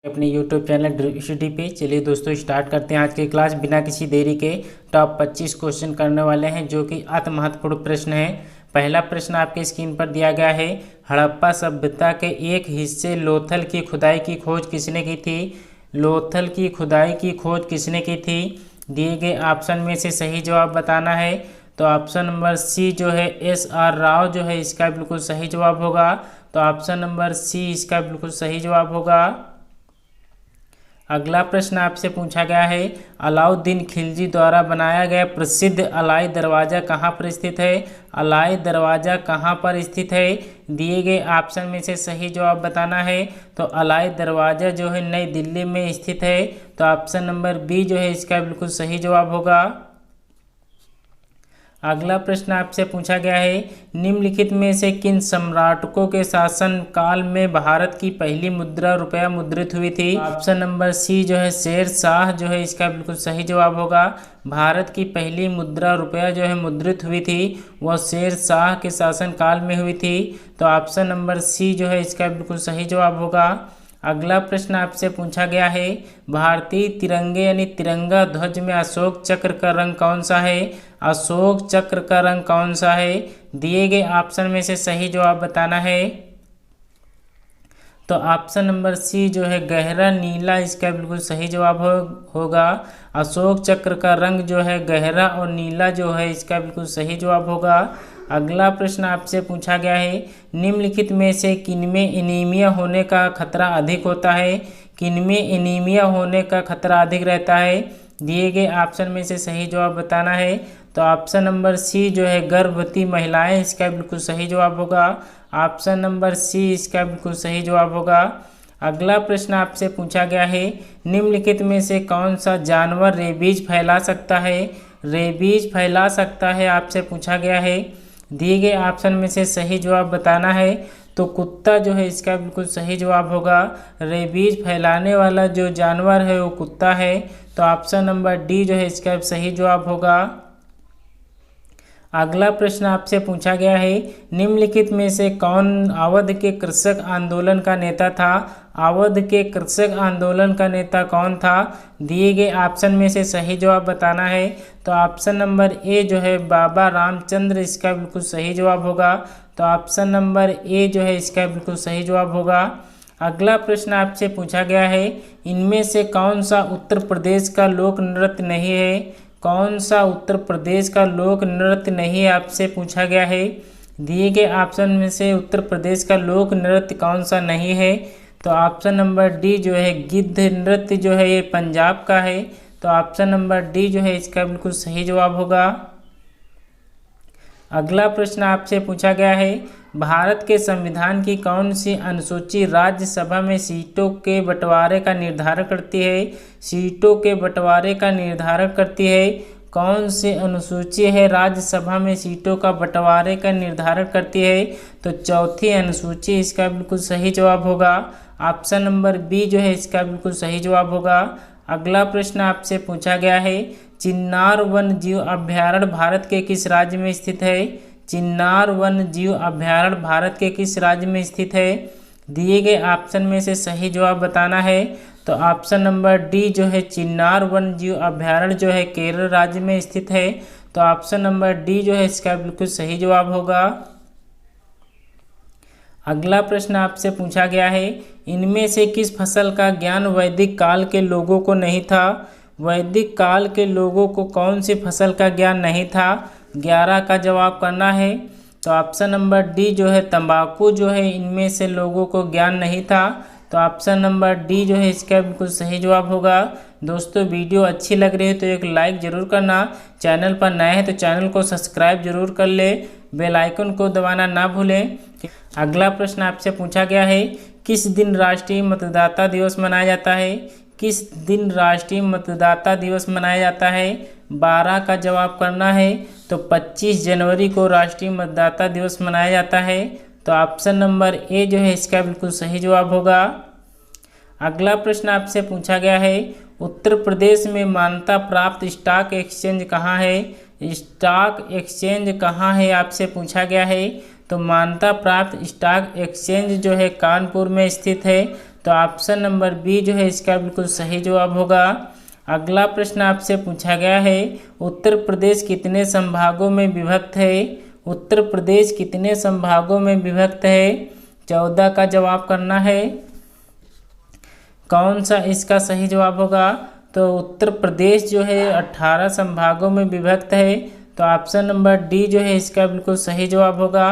अपने YouTube channel drip पे। चलिए दोस्तों स्टार्ट करते हैं आज की क्लास बिना किसी देरी के। टॉप 25 क्वेश्चन करने वाले हैं जो कि अति महत्वपूर्ण प्रश्न है। पहला प्रश्न आपके स्क्रीन पर दिया गया है। हड़प्पा सभ्यता के एक हिस्से लोथल की खुदाई की खोज किसने की थी? लोथल की खुदाई की खोज किसने की थी? दिए गए ऑप्शन में से सही जवाब बताना है। तो ऑप्शन नंबर सी जो है SR राव जो है इसका बिल्कुल सही जवाब होगा। तो ऑप्शन नंबर सी इसका बिल्कुल सही जवाब होगा। अगला प्रश्न आपसे पूछा गया है। अलाउद्दीन खिलजी द्वारा बनाया गया प्रसिद्ध अलाई दरवाज़ा कहाँ पर स्थित है? अलाई दरवाज़ा कहाँ पर स्थित है? दिए गए ऑप्शन में से सही जवाब बताना है। तो अलाई दरवाज़ा जो है नई दिल्ली में स्थित है। तो ऑप्शन नंबर बी जो है इसका बिल्कुल सही जवाब होगा। अगला प्रश्न आपसे पूछा गया है। निम्नलिखित में से किन सम्राटकों के शासन काल में भारत की पहली मुद्रा रुपया मुद्रित हुई थी? ऑप्शन नंबर सी जो है शेर शाह जो है इसका बिल्कुल सही जवाब होगा। भारत की पहली मुद्रा रुपया जो है मुद्रित हुई थी वह शेर शाह के शासन काल में हुई थी। तो ऑप्शन नंबर सी जो है इसका बिल्कुल सही जवाब होगा। अगला प्रश्न आपसे पूछा गया है। भारतीय तिरंगे यानी तिरंगा ध्वज में अशोक चक्र का रंग कौन सा है? अशोक चक्र का रंग कौन सा है? दिए गए ऑप्शन में से सही जवाब बताना है। तो ऑप्शन नंबर सी जो है गहरा नीला इसका बिल्कुल सही जवाब होगा। अशोक चक्र का रंग जो है गहरा और नीला जो है इसका बिल्कुल सही जवाब होगा। अगला प्रश्न आपसे पूछा गया है। निम्नलिखित में से किनमें एनीमिया होने का खतरा अधिक होता है? किनमें एनीमिया होने का खतरा अधिक रहता है? दिए गए ऑप्शन में से सही जवाब बताना है। तो ऑप्शन नंबर सी जो है गर्भवती महिलाएं इसका बिल्कुल सही जवाब होगा। ऑप्शन नंबर सी इसका बिल्कुल सही जवाब होगा। अगला प्रश्न आपसे पूछा गया है। निम्नलिखित में से कौन सा जानवर रेबीज फैला सकता है? रेबीज फैला सकता है आपसे पूछा गया है। दिए गए ऑप्शन में से सही जवाब बताना है। तो कुत्ता जो है इसका बिल्कुल सही जवाब होगा। रेबीज फैलाने वाला जो जानवर है वो कुत्ता है। तो ऑप्शन नंबर डी जो है इसका सही जवाब होगा। अगला प्रश्न आपसे पूछा गया है। निम्नलिखित में से कौन अवध के कृषक आंदोलन का नेता था? अवध के कृषक आंदोलन का नेता कौन था? दिए गए ऑप्शन में से सही जवाब बताना है। तो ऑप्शन नंबर ए जो है बाबा रामचंद्र इसका बिल्कुल सही जवाब होगा। तो ऑप्शन नंबर ए जो है इसका बिल्कुल सही जवाब होगा। अगला प्रश्न आपसे पूछा गया है। इनमें से कौन सा उत्तर प्रदेश का लोक नृत्य नहीं है? कौन सा उत्तर प्रदेश का लोक नृत्य नहीं है आपसे पूछा गया है। दिए गए ऑप्शन में से उत्तर प्रदेश का लोक नृत्य कौन सा नहीं है? तो ऑप्शन नंबर डी जो है गिद्ध नृत्य जो है ये पंजाब का है। तो ऑप्शन नंबर डी जो है इसका बिल्कुल सही जवाब होगा। अगला प्रश्न आपसे पूछा गया है। भारत के संविधान की कौन सी अनुसूची राज्यसभा में सीटों के बंटवारे का निर्धारण करती है? सीटों के बंटवारे का निर्धारण करती है। कौन सी अनुसूची है राज्यसभा में सीटों का बंटवारे का निर्धारण करती है? तो चौथी अनुसूची इसका बिल्कुल सही जवाब होगा। ऑप्शन नंबर बी जो है इसका बिल्कुल सही जवाब होगा। अगला प्रश्न आपसे पूछा गया है। चिन्नार वन्य जीव अभ्यारण्य भारत के किस राज्य में स्थित है? चिन्नार वन्य जीव अभ्यारण्य भारत के किस राज्य में स्थित है? दिए गए ऑप्शन में से सही जवाब बताना है। तो ऑप्शन नंबर डी जो है चिन्नार वन्य जीव अभ्यारण्य जो है केरल राज्य में स्थित है। तो ऑप्शन नंबर डी जो है इसका बिल्कुल सही जवाब होगा। अगला प्रश्न आपसे पूछा गया है। इनमें से किस फसल का ज्ञान वैदिक काल के लोगों को नहीं था? वैदिक काल के लोगों को कौन सी फसल का ज्ञान नहीं था? 11 का जवाब करना है। तो ऑप्शन नंबर डी जो है तंबाकू जो है इनमें से लोगों को ज्ञान नहीं था। तो ऑप्शन नंबर डी जो है इसका बिल्कुल सही जवाब होगा। दोस्तों वीडियो अच्छी लग रही है तो एक लाइक ज़रूर करना। चैनल पर नए हैं तो चैनल को सब्सक्राइब जरूर कर ले। बेल आइकन को दबाना ना भूलें। अगला प्रश्न आपसे पूछा गया है। किस दिन राष्ट्रीय मतदाता दिवस मनाया जाता है? किस दिन राष्ट्रीय मतदाता दिवस मनाया जाता है? 12 का जवाब करना है। तो 25 जनवरी को राष्ट्रीय मतदाता दिवस मनाया जाता है। तो ऑप्शन नंबर ए जो है इसका बिल्कुल सही जवाब होगा। अगला प्रश्न आपसे पूछा गया है। उत्तर प्रदेश में मान्यता प्राप्त स्टॉक एक्सचेंज कहाँ है? स्टॉक एक्सचेंज कहाँ है आपसे पूछा गया है। तो मान्यता प्राप्त स्टॉक एक्सचेंज जो है कानपुर में स्थित है। तो तो ऑप्शन नंबर बी जो है इसका बिल्कुल सही जवाब होगा। अगला प्रश्न आपसे पूछा गया है, उत्तर प्रदेश कितने संभागों में विभक्त है? उत्तर प्रदेश कितने संभागों में विभक्त है? 14 का जवाब करना है। कौन सा इसका सही जवाब होगा? तो उत्तर प्रदेश जो है 18 संभागों में विभक्त है। तो ऑप्शन नंबर डी जो है इसका बिल्कुल सही जवाब होगा।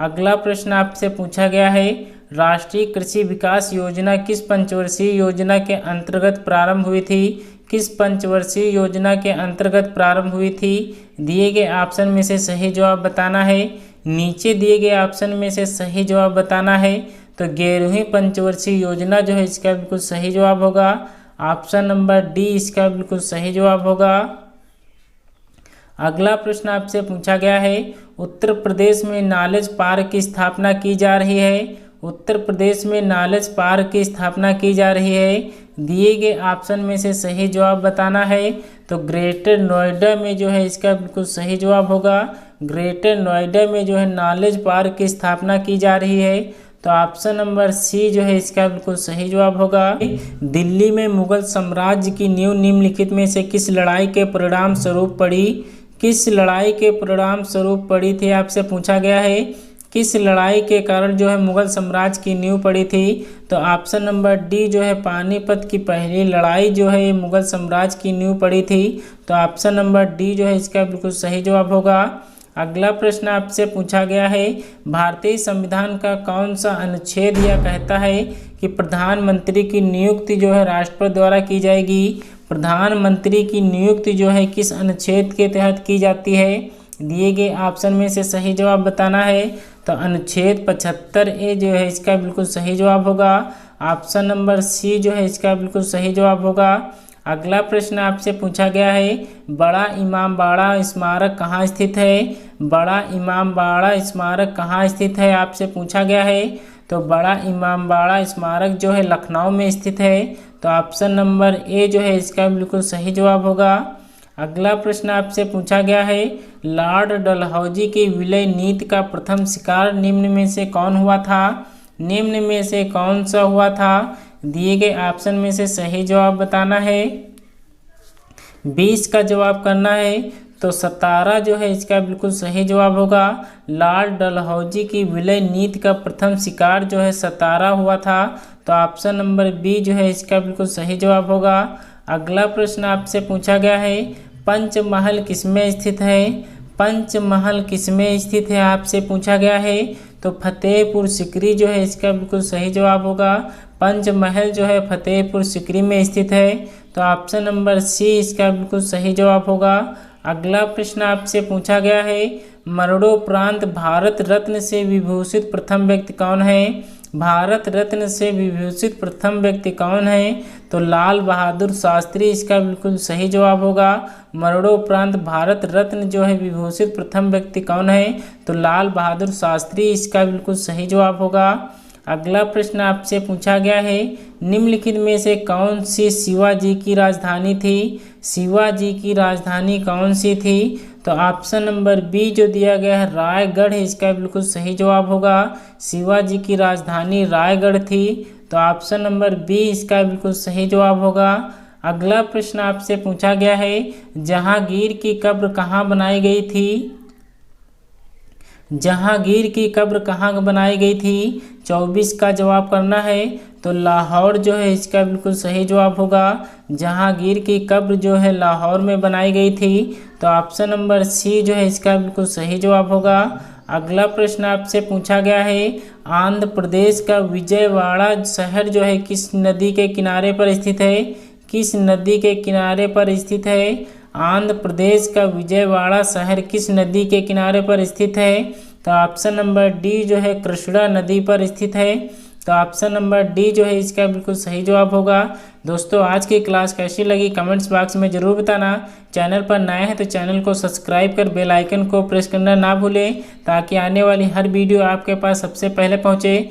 अगला प्रश्न आपसे पूछा गया है, राष्ट्रीय कृषि विकास योजना किस पंचवर्षीय योजना के अंतर्गत प्रारंभ हुई थी? किस पंचवर्षीय योजना के अंतर्गत प्रारंभ हुई थी? दिए गए ऑप्शन में से सही जवाब बताना है। नीचे दिए गए ऑप्शन में से सही जवाब बताना है। तो 11वीं पंचवर्षीय योजना जो है इसका बिल्कुल सही जवाब होगा। ऑप्शन नंबर डी इसका बिल्कुल सही जवाब होगा। अगला प्रश्न आपसे पूछा गया है, उत्तर प्रदेश में नॉलेज पार्क की स्थापना की जा रही है। उत्तर प्रदेश में नॉलेज पार्क की स्थापना की जा रही है। दिए गए ऑप्शन में से सही जवाब बताना है। तो ग्रेटर नोएडा में जो है इसका बिल्कुल सही जवाब होगा। ग्रेटर नोएडा में जो है नॉलेज पार्क की स्थापना की जा रही है। तो ऑप्शन नंबर सी जो है इसका बिल्कुल सही जवाब होगा। दिल्ली में मुगल साम्राज्य की नींव निम्नलिखित में से किस लड़ाई के परिणाम स्वरूप पड़ी? किस लड़ाई के परिणाम स्वरूप पड़ी थी आपसे पूछा गया है। किस लड़ाई के कारण जो है मुगल साम्राज्य की नींव पड़ी थी? तो ऑप्शन नंबर डी जो है पानीपत की पहली लड़ाई जो है मुगल साम्राज्य की नींव पड़ी थी। तो ऑप्शन नंबर डी जो है इसका बिल्कुल सही जवाब होगा। अगला प्रश्न आपसे पूछा गया है, भारतीय संविधान का कौन सा अनुच्छेद यह कहता है कि प्रधानमंत्री की नियुक्ति जो है राष्ट्रपति द्वारा की जाएगी? प्रधानमंत्री की नियुक्ति जो है किस अनुच्छेद के तहत की जाती है? दिए गए ऑप्शन में से सही जवाब बताना है। तो अनुच्छेद 75A जो है इसका बिल्कुल सही जवाब होगा। ऑप्शन नंबर सी जो है इसका बिल्कुल सही जवाब होगा। अगला प्रश्न आपसे पूछा गया है, बड़ा इमामबाड़ा स्मारक कहाँ स्थित है? बड़ा इमामबाड़ा स्मारक कहाँ स्थित है आपसे पूछा गया है। तो बड़ा इमामबाड़ा स्मारक जो है लखनऊ में स्थित है। तो ऑप्शन नंबर ए जो है इसका बिल्कुल सही जवाब होगा। अगला प्रश्न आपसे पूछा गया है, लॉर्ड डलहौजी की विलय नीति का प्रथम शिकार निम्न में से कौन हुआ था? निम्न में से कौन सा हुआ था? दिए गए ऑप्शन में से सही जवाब बताना है। 20 का जवाब करना है। तो 17 जो है इसका बिल्कुल सही जवाब होगा। लॉर्ड डलहौजी की विलय नीति का प्रथम शिकार जो है 17 हुआ था। तो ऑप्शन नंबर बी जो है इसका बिल्कुल सही जवाब होगा। अगला प्रश्न आपसे पूछा गया है, पंचमहल किसमें स्थित है? पंचमहल किसमें स्थित है आपसे पूछा गया है। तो फतेहपुर सिकरी जो है इसका बिल्कुल सही जवाब होगा। पंचमहल जो है फतेहपुर सिकरी में स्थित है। तो ऑप्शन नंबर सी इसका बिल्कुल सही जवाब होगा। अगला प्रश्न आपसे पूछा गया है, मरणोपरांत भारत रत्न से विभूषित प्रथम व्यक्ति कौन है? भारत रत्न से विभूषित प्रथम व्यक्ति कौन है? तो लाल बहादुर शास्त्री इसका बिल्कुल सही जवाब होगा। मरणोपरांत भारत रत्न जो है विभूषित प्रथम व्यक्ति कौन है? तो लाल बहादुर शास्त्री इसका बिल्कुल सही जवाब होगा। अगला प्रश्न आपसे पूछा गया है, निम्नलिखित में से कौन सी शिवाजी की राजधानी थी? शिवाजी की राजधानी कौन सी थी? तो ऑप्शन नंबर बी जो दिया गया है रायगढ़ इसका बिल्कुल सही जवाब होगा। शिवाजी की राजधानी रायगढ़ थी। तो ऑप्शन नंबर बी इसका बिल्कुल सही जवाब होगा। अगला प्रश्न आपसे पूछा गया है, जहांगीर की कब्र कहाँ बनाई गई थी? जहांगीर की कब्र कहाँ बनाई गई थी? 24 का जवाब करना है। तो लाहौर जो है इसका बिल्कुल सही जवाब होगा। जहांगीर की कब्र जो है लाहौर में बनाई गई थी। तो ऑप्शन नंबर सी जो है इसका बिल्कुल सही जवाब होगा। अगला प्रश्न आपसे पूछा गया है, आंध्र प्रदेश का विजयवाड़ा शहर जो है किस नदी के किनारे पर स्थित है? किस नदी के किनारे पर स्थित है? आंध्र प्रदेश का विजयवाड़ा शहर किस नदी के किनारे पर स्थित है? तो ऑप्शन नंबर डी जो है कृष्णा नदी पर स्थित है। तो ऑप्शन नंबर डी जो है इसका बिल्कुल सही जवाब होगा। दोस्तों आज की क्लास कैसी लगी कमेंट्स बॉक्स में ज़रूर बताना। चैनल पर नए हैं तो चैनल को सब्सक्राइब कर बेल आइकन को प्रेस करना ना भूलें ताकि आने वाली हर वीडियो आपके पास सबसे पहले पहुंचे।